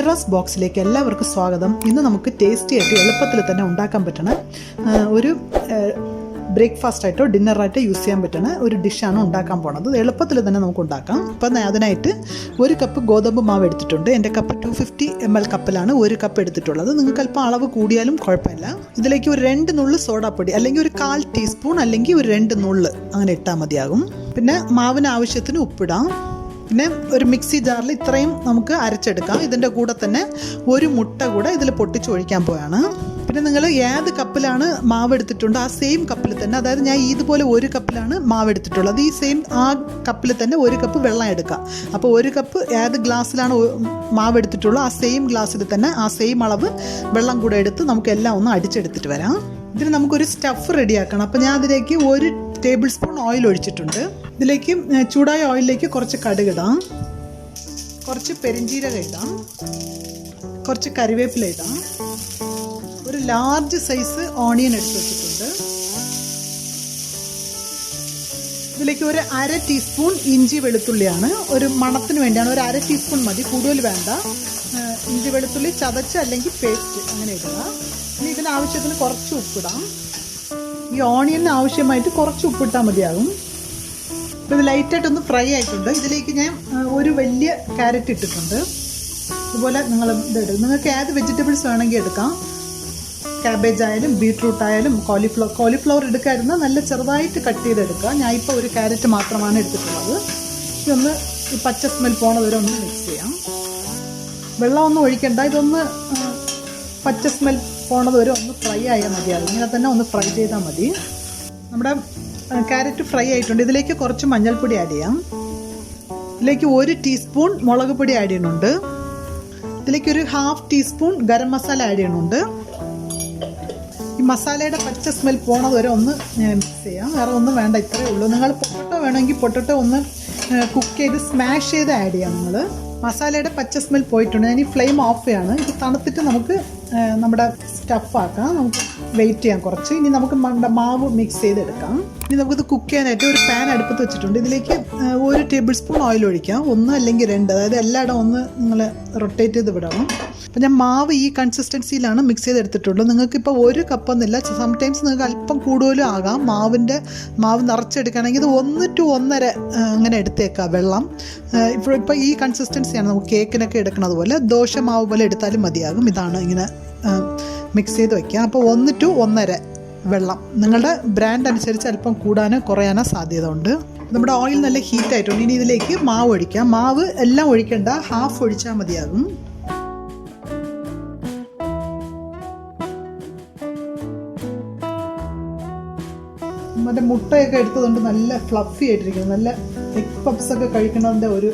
മനേറാസ് ബോക്സിലേക്ക് എല്ലാവർക്കും സ്വാഗതം. ഇന്ന് നമുക്ക് ടേസ്റ്റി ആയിട്ട് എളുപ്പത്തിൽ തന്നെ ഉണ്ടാക്കാൻ പറ്റണ ഒരു ബ്രേക്ക്ഫാസ്റ്റ് ആയിട്ടോ ഡിന്നറായിട്ടോ യൂസ് ചെയ്യാൻ പറ്റുന്ന ഒരു ഡിഷാണ് ഉണ്ടാക്കാൻ പോണത്. എളുപ്പത്തിൽ തന്നെ നമുക്ക് ഉണ്ടാക്കാം. അപ്പം അതിനായിട്ട് 1 കപ്പ് ഗോതമ്പ് മാവ് എടുത്തിട്ടുണ്ട്. എൻ്റെ കപ്പ് 250 ml കപ്പിലാണ് 1 കപ്പ് എടുത്തിട്ടുള്ളത്. നിങ്ങൾക്ക് അല്പം അളവ് കൂടിയാലും കുഴപ്പമില്ല. ഇതിലേക്ക് ഒരു 2 നുള്ള് സോഡാപ്പൊടി, അല്ലെങ്കിൽ ഒരു 1/4 ടീസ്പൂൺ, അല്ലെങ്കിൽ ഒരു 2 നുള്ള് അങ്ങനെ ഇട്ടാൽ മതിയാകും. പിന്നെ മാവിന് ആവശ്യത്തിന് ഉപ്പിടാം. പിന്നെ ഒരു മിക്സി ജാറിൽ ഇത്രയും നമുക്ക് അരച്ചെടുക്കാം. ഇതിൻ്റെ കൂടെ തന്നെ 1 മുട്ട കൂടെ ഇതിൽ പൊട്ടിച്ചൊഴിക്കാൻ പോവാണ്. പിന്നെ നിങ്ങൾ ഏത് കപ്പിലാണ് മാവ് എടുത്തിട്ടുണ്ട് ആ സെയിം കപ്പിൽ തന്നെ, അതായത് ഞാൻ ഇതുപോലെ 1 കപ്പിലാണ് മാവ് എടുത്തിട്ടുള്ളത്, ഈ സെയിം ആ കപ്പിൽ തന്നെ 1 കപ്പ് വെള്ളം എടുക്കുക. അപ്പോൾ 1 കപ്പ് ഏത് ഗ്ലാസ്സിലാണ് മാവ് എടുത്തിട്ടുള്ളത് ആ സെയിം ഗ്ലാസ്സിൽ തന്നെ ആ സെയിം അളവ് വെള്ളം കൂടെ എടുത്ത് നമുക്ക് എല്ലാം ഒന്ന് അടിച്ചെടുത്തിട്ട് വരാം. ഇതിന് നമുക്കൊരു സ്റ്റഫ് റെഡിയാക്കണം. അപ്പോൾ ഞാൻ അതിലേക്ക് 1 ടേബിൾ സ്പൂൺ ഓയിൽ ഒഴിച്ചിട്ടുണ്ട്. ഇതിലേക്ക് ചൂടായ ഓയിലിലേക്ക് കുറച്ച് കടുകിടാം, കുറച്ച് പെരിഞ്ജീരകം ഇടാം, കുറച്ച് കറിവേപ്പില ഇടാം, ഒരു ലാർജ് സൈസ് ഓണിയൻ എടുത്ത് വെച്ചിട്ടുണ്ട്. ഇതിലേക്ക് ഒരു 1/2 ടീസ്പൂൺ ഇഞ്ചി വെളുത്തുള്ളിയാണ്, ഒരു മണത്തിന് വേണ്ടിയാണ്. ഒരു 1/2 ടീസ്പൂൺ മതി, കൂടുതൽ വേണ്ട. ഇഞ്ചി വെളുത്തുള്ളി ചതച്ച് അല്ലെങ്കിൽ പേസ്റ്റ് അങ്ങനെ ഇടുക. ഇനി ഇതിന് ആവശ്യത്തിന് കുറച്ച് ഉപ്പിടാം. ഈ ഓണിയന് ആവശ്യമായിട്ട് കുറച്ച് ഉപ്പിട്ടാൽ മതിയാകും. അപ്പോൾ ഇത് ലൈറ്റായിട്ടൊന്ന് ഫ്രൈ ആയിട്ടുണ്ട്. ഇതിലേക്ക് ഞാൻ ഒരു വലിയ ക്യാരറ്റ് ഇട്ടിട്ടുണ്ട്. അതുപോലെ നിങ്ങൾക്ക് ഏത് വെജിറ്റബിൾസ് വേണമെങ്കിൽ എടുക്കാം. ക്യാബേജ് ആയാലും ബീട്രൂട്ട് ആയാലും കോളിഫ്ലവർ എടുക്കാതിരുന്നാൽ നല്ല ചെറുതായിട്ട് കട്ട് ചെയ്തെടുക്കുക. ഞാൻ ഇപ്പോൾ ഒരു ക്യാരറ്റ് മാത്രമാണ് എടുത്തിട്ടുള്ളത്. ഇതൊന്ന് ഈ പച്ച സ്മെൽ പോണ വരെ ഒന്ന് മിക്സ് ചെയ്യാം. വെള്ളമൊന്നും ഒഴിക്കണ്ട, ഇതൊന്ന് പച്ച സ്മെൽ പോണത് വരെ ഒന്ന് ഫ്രൈ ആയാൽ മതിയാകും. ഇങ്ങനെ തന്നെ ഒന്ന് ഫ്രൈ ചെയ്താൽ മതി. നമ്മുടെ ക്യാരറ്റ് ഫ്രൈ ആയിട്ടുണ്ട്. ഇതിലേക്ക് കുറച്ച് മഞ്ഞൾപ്പൊടി ആഡ് ചെയ്യാം. ഇതിലേക്ക് 1 ടീസ്പൂൺ മുളക് പൊടി ആഡ് ചെയ്യുന്നുണ്ട്. ഇതിലേക്ക് ഒരു 1/2 ടീസ്പൂൺ ഗരം മസാല ആഡ് ചെയ്യുന്നുണ്ട്. ഈ മസാലയുടെ പച്ച സ്മെൽ പോണത് വരെ ഒന്ന് മിക്സ് ചെയ്യാം. വേറെ ഒന്നും വേണ്ട, ഇത്രയേ ഉള്ളൂ. നിങ്ങൾ പൊട്ടറ്റോ വേണമെങ്കിൽ പൊട്ടറ്റോ ഒന്ന് കുക്ക് ചെയ്ത് സ്മാഷ് ചെയ്ത് ആഡ് ചെയ്യാം. നിങ്ങൾ മസാലയുടെ പച്ച സ്മെൽ പോയിട്ടുണ്ട്. ഞാൻ ഈ ഫ്ലെയിം ഓഫ് ചെയ്യാണ്. ഇത് തണുത്തിട്ട് നമുക്ക് നമ്മുടെ സ്റ്റഫ് ആക്കാം. നമുക്ക് വെയിറ്റ് ചെയ്യാം കുറച്ച്. ഇനി നമുക്ക് മാവ് മിക്സ് ചെയ്തെടുക്കാം. ഇനി നമുക്കിത് കുക്ക് ചെയ്യാനായിട്ട് ഒരു പാൻ അടുപ്പത്ത് വെച്ചിട്ടുണ്ട്. ഇതിലേക്ക് 1 ടേബിൾ സ്പൂൺ ഓയിൽ ഒഴിക്കാം. 1 അല്ലെങ്കിൽ 2, അതായത് എല്ലായിടം ഒന്ന് നിങ്ങൾ റൊട്ടേറ്റ് ചെയ്ത് വിടണം. അപ്പം ഞാൻ മാവ് ഈ കൺസിസ്റ്റൻസിയിലാണ് മിക്സ് ചെയ്തെടുത്തിട്ടുള്ളത്. നിങ്ങൾക്കിപ്പോൾ 1 കപ്പൊന്നുമില്ല, സംടൈംസ് നിങ്ങൾക്ക് അല്പം കൂടുതലും ആകാം. മാവ് നിറച്ചെടുക്കുകയാണെങ്കിൽ ഇത് 1 to 1.5 അങ്ങനെ എടുത്തേക്കാം വെള്ളം. ഇപ്പോൾ ഈ കൺസിസ്റ്റൻസിയാണ് നമുക്ക് കേക്കിനൊക്കെ എടുക്കുന്നത് പോലെ, ദോശ മാവ് പോലെ എടുത്താലും മതിയാകും. ഇതാണ് ഇങ്ങനെ മിക്സ് ചെയ്ത് വയ്ക്കുക. അപ്പോൾ 1 to 1.5 വെള്ളം. നിങ്ങളുടെ ബ്രാൻഡ് അനുസരിച്ച് അല്പം കൂടാനോ കുറയാനോ സാധ്യത ഉണ്ട്. നമ്മുടെ ഓയിൽ നല്ല ഹീറ്റ് ആയിട്ടുണ്ട്. ഇനി ഇതിലേക്ക് മാവ് ഒഴിക്കാം. മാവ് എല്ലാം ഒഴിക്കേണ്ട, ഹാഫ് ഒഴിച്ചാൽ മതിയാകും. മറ്റേ മുട്ടയൊക്കെ എടുത്തതുകൊണ്ട് നല്ല ഫ്ലഫി ആയിട്ടിരിക്കുന്നു. നല്ല എഗ് പപ്സ് ഒക്കെ കഴിക്കുന്നതിൻ്റെ ഒരു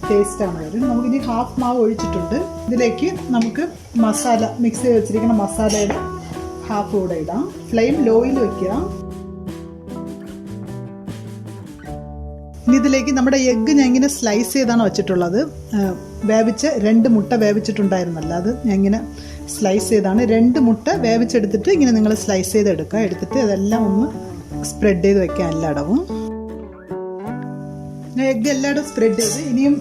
ടേസ്റ്റാണ് വരും. നമുക്കിനി 1/2 മാവ് ഒഴിച്ചിട്ടുണ്ട്. ഇതിലേക്ക് നമുക്ക് മസാല മിക്സ് ചെയ്ത് വെച്ചിരിക്കുന്ന മസാലയുടെ 1/2 കൂടെ ഇടാം. ഫ്ലെയിം ലോയിൽ വെക്കുക. ഇനി ഇതിലേക്ക് നമ്മുടെ എഗ്ഗ് ഞാൻ ഇങ്ങനെ സ്ലൈസ് ചെയ്താണ് വെച്ചിട്ടുള്ളത്. വേവിച്ച് 2 മുട്ട വേവിച്ചിട്ടുണ്ടായിരുന്നല്ല, അത് ഞാൻ ഇങ്ങനെ സ്ലൈസ് ചെയ്താണ്. 2 മുട്ട വേവിച്ചെടുത്തിട്ട് ഇങ്ങനെ നിങ്ങൾ സ്ലൈസ് ചെയ്തെടുക്കുക. എടുത്തിട്ട് അതെല്ലാം ഒന്ന് സ്പ്രെഡ് ചെയ്ത് വെക്കാം എല്ലായിടവും. എഗ്ഗ് എല്ലായിടും സ്പ്രെഡ് ചെയ്ത് ഇനിയും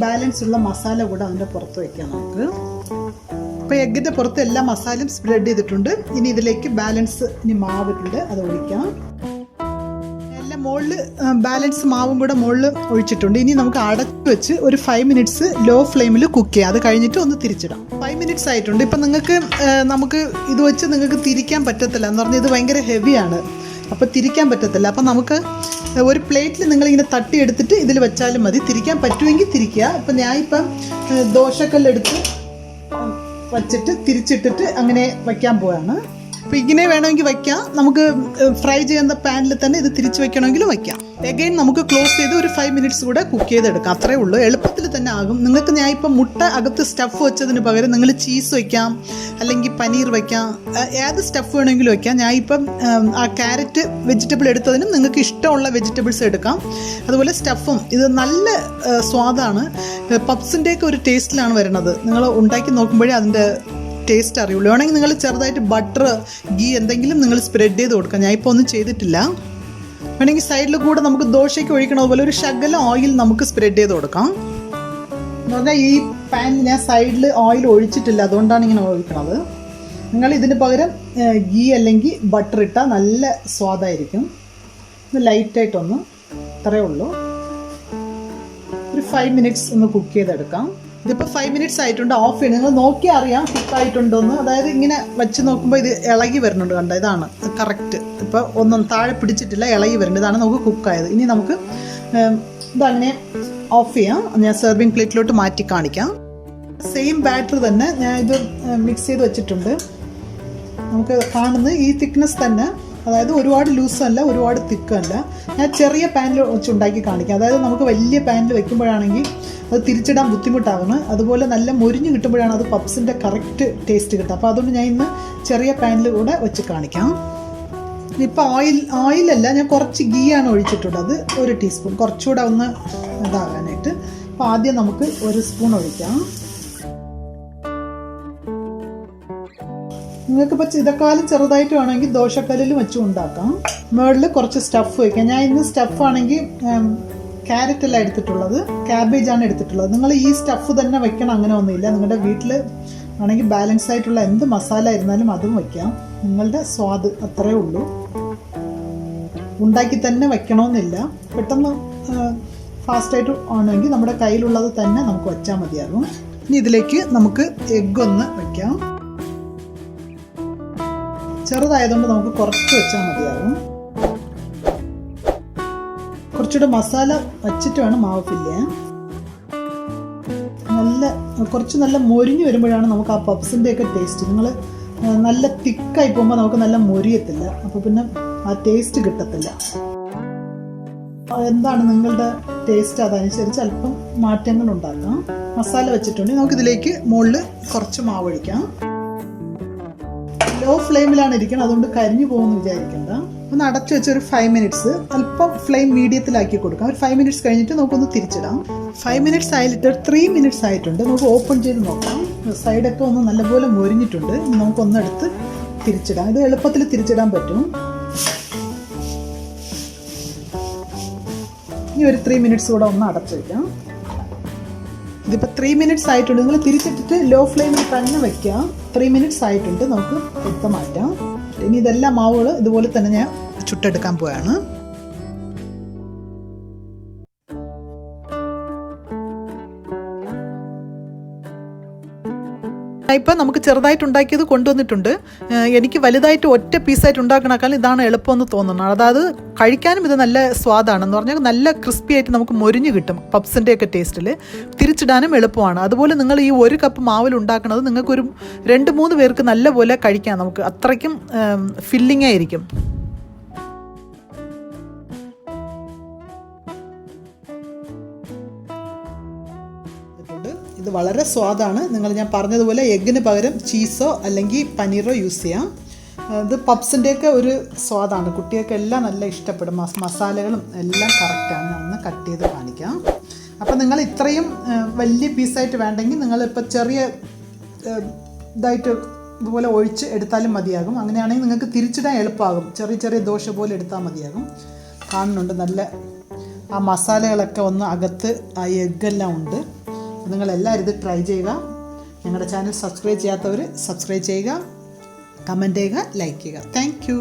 ബാലൻസ് ഉള്ള മസാല കൂടെ അതിൻ്റെ പുറത്ത് വയ്ക്കാം നമുക്ക്. അപ്പോൾ എഗ്ഗിൻ്റെ പുറത്ത് എല്ലാ മസാലയും സ്പ്രെഡ് ചെയ്തിട്ടുണ്ട്. ഇനി ഇതിലേക്ക് ബാലൻസ് ഇനി മാവിട്ടുണ്ട്, അത് ഒഴിക്കാം. എല്ലാം മുകളിൽ ബാലൻസ് മാവും കൂടെ മുകളിൽ ഒഴിച്ചിട്ടുണ്ട്. ഇനി നമുക്ക് അടച്ച് വെച്ച് ഒരു 5 മിനിറ്റ്സ് ലോ ഫ്ലെയിമിൽ കുക്ക് ചെയ്യാം. അത് കഴിഞ്ഞിട്ട് ഒന്ന് തിരിച്ചിടാം. 5 മിനിറ്റ്സ് ആയിട്ടുണ്ട്. ഇപ്പം നമുക്ക് ഇത് വെച്ച് നിങ്ങൾക്ക് തിരിക്കാൻ പറ്റത്തില്ല എന്ന് പറഞ്ഞാൽ ഇത് ഭയങ്കര ഹെവിയാണ്. അപ്പോൾ തിരിക്കാൻ പറ്റത്തില്ല. അപ്പം നമുക്ക് ഒരു പ്ലേറ്റിൽ നിങ്ങളിങ്ങനെ തട്ടിയെടുത്തിട്ട് ഇതിൽ വെച്ചാലും മതി. തിരിക്കാൻ പറ്റുമെങ്കിൽ തിരിക്കുക. അപ്പം ഞാനിപ്പം ദോശക്കല്ലെടുത്ത് വച്ചിട്ട് തിരിച്ചിട്ടിട്ട് അങ്ങനെ വയ്ക്കാൻ പോവാണ്. അപ്പോൾ ഇങ്ങനെ വേണമെങ്കിൽ വയ്ക്കാം. നമുക്ക് ഫ്രൈ ചെയ്യുന്ന പാനിൽ തന്നെ ഇത് തിരിച്ച് വയ്ക്കണമെങ്കിലും വയ്ക്കാം. എഗെയിൻ നമുക്ക് ക്ലോസ് ചെയ്ത് ഒരു 5 മിനിറ്റ്സ് കൂടെ കുക്ക് ചെയ്തെടുക്കാം. അത്രേ ഉള്ളൂ, എളുപ്പത്തിൽ തന്നെ ആകും. നിങ്ങൾക്ക് ഞാൻ ഇപ്പം മുട്ട അകത്ത് സ്റ്റഫ് വെച്ചതിന് പകരം നിങ്ങൾ ചീസ് വയ്ക്കാം, അല്ലെങ്കിൽ പനീർ വയ്ക്കാം, ഏത് സ്റ്റഫ് വേണമെങ്കിലും വയ്ക്കാം. ഞാൻ ഇപ്പം ആ ക്യാരറ്റ് വെജിറ്റബിൾ എടുത്തതിനും നിങ്ങൾക്ക് ഇഷ്ടമുള്ള വെജിറ്റബിൾസ് എടുക്കാം. അതുപോലെ സ്റ്റഫും ഇത് നല്ല സ്വാദാണ്. പപ്സിൻ്റെയൊക്കെ ഒരു ടേസ്റ്റിലാണ് വരുന്നത്. നിങ്ങൾ ഉണ്ടാക്കി നോക്കുമ്പോഴേ അതിൻ്റെ ടേസ്റ്റ് അറിയുള്ളൂ. വേണമെങ്കിൽ നിങ്ങൾ ചെറുതായിട്ട് ബട്ടർ, ഗീ എന്തെങ്കിലും നിങ്ങൾ സ്പ്രെഡ് ചെയ്ത് കൊടുക്കാം. ഞാൻ ഇപ്പോൾ ഒന്നും ചെയ്തിട്ടില്ല. വേണമെങ്കിൽ സൈഡിൽ കൂടെ നമുക്ക് ദോശയ്ക്ക് ഒഴിക്കണതുപോലെ ഒരു ശകലം ഓയിൽ നമുക്ക് സ്പ്രെഡ് ചെയ്ത് കൊടുക്കാം. എന്ന് പറഞ്ഞാൽ ഈ പാനിൽ ഞാൻ സൈഡിൽ ഓയിൽ ഒഴിച്ചിട്ടില്ല, അതുകൊണ്ടാണ് ഇങ്ങനെ ഒഴിക്കുന്നത്. നിങ്ങൾ ഇതിന് പകരം ഗീ അല്ലെങ്കിൽ ബട്ടർ ഇട്ടാൽ നല്ല സ്വാദായിരിക്കും. ഇത് ലൈറ്റായിട്ടൊന്ന് ഇത്രയേ ഉള്ളൂ. ഒരു 5 മിനിറ്റ്സ് ഒന്ന് കുക്ക് ചെയ്തെടുക്കാം. ഇതിപ്പോൾ 5 മിനിറ്റ്സ് ആയിട്ടുണ്ട്. ഓഫ് ചെയ്യണം. നിങ്ങൾ നോക്കിയാൽ അറിയാം കുക്കായിട്ടുണ്ടോയെന്ന്. അതായത് ഇങ്ങനെ വെച്ച് നോക്കുമ്പോൾ ഇത് ഇളകി വരുന്നുണ്ട്. കണ്ടോ, ഇതാണ് കറക്റ്റ്. ഇപ്പോൾ ഒന്നും താഴെ പിടിച്ചിട്ടില്ല, ഇളകി വരുന്നുണ്ട്. ഇതാണ് നമുക്ക് കുക്കായത്. ഇനി നമുക്ക് ഇതങ്ങനെ ഓഫ് ചെയ്യാം. ഞാൻ സെർവിങ് പ്ലേറ്റിലോട്ട് മാറ്റി കാണിക്കാം. സെയിം ബാറ്റർ തന്നെ ഞാൻ ഇത് മിക്സ് ചെയ്ത് വെച്ചിട്ടുണ്ട്. നമുക്ക് കാണുന്നത് ഈ തിക്നെസ് തന്നെ, അതായത് ഒരുപാട് ലൂസല്ല ഒരുപാട് തിക്കല്ല. ഞാൻ ചെറിയ പാനിൽ വെച്ച് ഉണ്ടാക്കി കാണിക്കാം. അതായത് നമുക്ക് വലിയ പാനിൽ വെക്കുമ്പോഴാണെങ്കിൽ അത് തിരിച്ചിടാൻ ബുദ്ധിമുട്ടാകുന്നു. അതുപോലെ നല്ല മൊരിഞ്ഞ് കിട്ടുമ്പോഴാണ് അത് പപ്സിൻ്റെ കറക്റ്റ് ടേസ്റ്റ് കിട്ടുക. അപ്പോൾ അതുകൊണ്ട് ഞാൻ ഇന്ന് ചെറിയ പാനിൽ കൂടെ വെച്ച് കാണിക്കാം. ഇപ്പോൾ ഓയിലല്ല, ഞാൻ കുറച്ച് ഗീ ആണ് ഒഴിച്ചിട്ടുള്ളത്. 1 ടീസ്പൂൺ, കുറച്ചുകൂടെ ഒന്ന് ഇതാകാനായിട്ട്. അപ്പോൾ ആദ്യം നമുക്ക് 1 സ്പൂൺ ഒഴിക്കാം. നിങ്ങൾക്കിപ്പോൾ ഇതേക്കാളും ചെറുതായിട്ട് വേണമെങ്കിൽ ദോശക്കല്ലിൽ വെച്ചും ഉണ്ടാക്കാം. മുകളിൽ കുറച്ച് സ്റ്റഫ് വയ്ക്കാം. ഞാൻ ഇന്ന് സ്റ്റഫ് ആണെങ്കിൽ ക്യാരറ്റ് അല്ല എടുത്തിട്ടുള്ളത്, ക്യാബേജാണ് എടുത്തിട്ടുള്ളത്. നിങ്ങൾ ഈ സ്റ്റഫ് തന്നെ വെക്കണം അങ്ങനെ ഒന്നുമില്ല. നിങ്ങളുടെ വീട്ടിൽ ആണെങ്കിൽ ബാലൻസ് ആയിട്ടുള്ള എന്ത് മസാല ഇരുന്നാലും അതും വയ്ക്കാം. നിങ്ങളുടെ സ്വാദ് അത്രയേ ഉള്ളൂ. ഉണ്ടാക്കി തന്നെ വയ്ക്കണമെന്നില്ല. പെട്ടെന്ന് ഫാസ്റ്റായിട്ട് ആണെങ്കിൽ നമ്മുടെ കയ്യിലുള്ളത് തന്നെ നമുക്ക് വച്ചാൽ മതിയാകും. ഇനി ഇതിലേക്ക് നമുക്ക് എഗ്ഗ് ഒന്ന് വയ്ക്കാം. ചെറുതായതുകൊണ്ട് നമുക്ക് കുറച്ച് വെച്ചാൽ മതിയാകും. കുറച്ചുകൂടെ മസാല വച്ചിട്ട് വേണം മാവ് ഫില്ല് ചെയ്യാൻ. കുറച്ച് നല്ല മൊരിഞ്ഞ് വരുമ്പോഴാണ് നമുക്ക് ആ പപ്സിൻ്റെയൊക്കെ ടേസ്റ്റ്. നിങ്ങൾ നല്ല തിക്കായി പോകുമ്പോൾ നമുക്ക് നല്ല മൊരിയത്തില്ല. അപ്പോൾ പിന്നെ ആ ടേസ്റ്റ് കിട്ടത്തില്ല. എന്താണ് നിങ്ങളുടെ ടേസ്റ്റ്, അതനുസരിച്ച് അല്പം മാറ്റങ്ങൾ ഉണ്ടാക്കാം. മസാല വെച്ചിട്ടുണ്ടെങ്കിൽ നമുക്കിതിലേക്ക് മുകളിൽ കുറച്ച് മാവ് ഒഴിക്കാം. ലോ ഫ്ലെയിമിലാണ് ഇരിക്കുന്നത്, അതുകൊണ്ട് കരിഞ്ഞു പോകുമെന്ന് വിചാരിക്കേണ്ട. ഒന്ന് അടച്ചു വെച്ച് ഒരു 5 മിനിറ്റ്സ് അല്പം ഫ്ലെയിം മീഡിയത്തിലാക്കി കൊടുക്കാം. ഒരു 5 മിനിറ്റ്സ് കഴിഞ്ഞിട്ട് നമുക്കൊന്ന് തിരിച്ചിടാം. 5 മിനിറ്റ്സ് ആയിട്ട് 3 മിനിറ്റ്സ് ആയിട്ടുണ്ട്. നമുക്ക് ഓപ്പൺ ചെയ്ത് നോക്കാം. സൈഡൊക്കെ ഒന്ന് നല്ലപോലെ മൊരിഞ്ഞിട്ടുണ്ട്. നമുക്കൊന്നെടുത്ത് തിരിച്ചിടാം. ഇത് എളുപ്പത്തിൽ തിരിച്ചിടാൻ പറ്റും. ഇനി ഒരു 3 മിനിറ്റ്സ് കൂടെ ഒന്ന് അടച്ചു വയ്ക്കാം. ഇതിപ്പോൾ 3 മിനിറ്റ്സ് ആയിട്ടുണ്ട്. നിങ്ങൾ തിരിച്ചിട്ടിട്ട് ലോ ഫ്ലെയിമിൽ തന്നെ വയ്ക്കാം. 3 മിനിറ്റ്സ് ആയിട്ടുണ്ട്. നമുക്ക് എടുത്ത് മാറ്റാം. ഇനി ഇതെല്ലാം മാവുകൾ ഇതുപോലെ തന്നെ ഞാൻ ചുട്ടെടുക്കാൻ പോവാണ്. ഇപ്പം നമുക്ക് ചെറുതായിട്ട് ഉണ്ടാക്കിയത് കൊണ്ടുവന്നിട്ടുണ്ട്. എനിക്ക് വലുതായിട്ട് ഒറ്റ പീസായിട്ട് ഉണ്ടാക്കണേക്കാൾ ഇതാണ് എളുപ്പമെന്ന് തോന്നുന്നത്. അതായത് കഴിക്കാനും ഇത് നല്ല സ്വാദാണെന്ന് പറഞ്ഞാൽ നല്ല ക്രിസ്പി ആയിട്ട് നമുക്ക് മൊരിഞ്ഞ് കിട്ടും. പപ്സിൻ്റെയൊക്കെ ടേസ്റ്റിൽ തിരിച്ചിടാനും എളുപ്പമാണ്. അതുപോലെ നിങ്ങൾ ഈ 1 കപ്പ് മാവിൽ ഉണ്ടാക്കുന്നത് നിങ്ങൾക്കൊരു 2-3 പേർക്ക് നല്ലപോലെ കഴിക്കാം. നമുക്ക് അത്രയ്ക്കും ഫില്ലിംഗ് ആയിരിക്കും. ഇത് വളരെ സ്വാദാണ്. ഞാൻ പറഞ്ഞതുപോലെ എഗ്ഗിന് പകരം ചീസോ അല്ലെങ്കിൽ പനീറോ യൂസ് ചെയ്യാം. ഇത് പപ്സിൻ്റെയൊക്കെ ഒരു സ്വാദാണ്. കുട്ടികൾക്ക് എല്ലാം നല്ല ഇഷ്ടപ്പെടും. മസാലകളും എല്ലാം കറക്റ്റാണ്. ഞാൻ ഒന്ന് കട്ട് ചെയ്ത് കാണിക്കാം. അപ്പോൾ നിങ്ങൾ ഇത്രയും വലിയ പീസായിട്ട് വേണ്ടെങ്കിൽ നിങ്ങളിപ്പോൾ ചെറിയ ഇതായിട്ട് ഇതുപോലെ ഒഴിച്ച് എടുത്താലും മതിയാകും. അങ്ങനെയാണെങ്കിൽ നിങ്ങൾക്ക് തിരിച്ചിടാൻ എളുപ്പമാകും. ചെറിയ ചെറിയ ദോശ പോലെ എടുത്താൽ മതിയാകും. കാണുന്നുണ്ട് നല്ല ആ മസാലകളൊക്കെ ഒന്ന് അകത്ത് ആ എഗ്ഗെല്ലാം ഉണ്ട്. നിങ്ങളെല്ലാവരും ഇത് ട്രൈ ചെയ്യുക. ഞങ്ങളുടെ ചാനൽ സബ്സ്ക്രൈബ് ചെയ്യാത്തവർ സബ്സ്ക്രൈബ് ചെയ്യുക, കമൻറ്റ് ചെയ്യുക, ലൈക്ക് ചെയ്യുക. Thank you.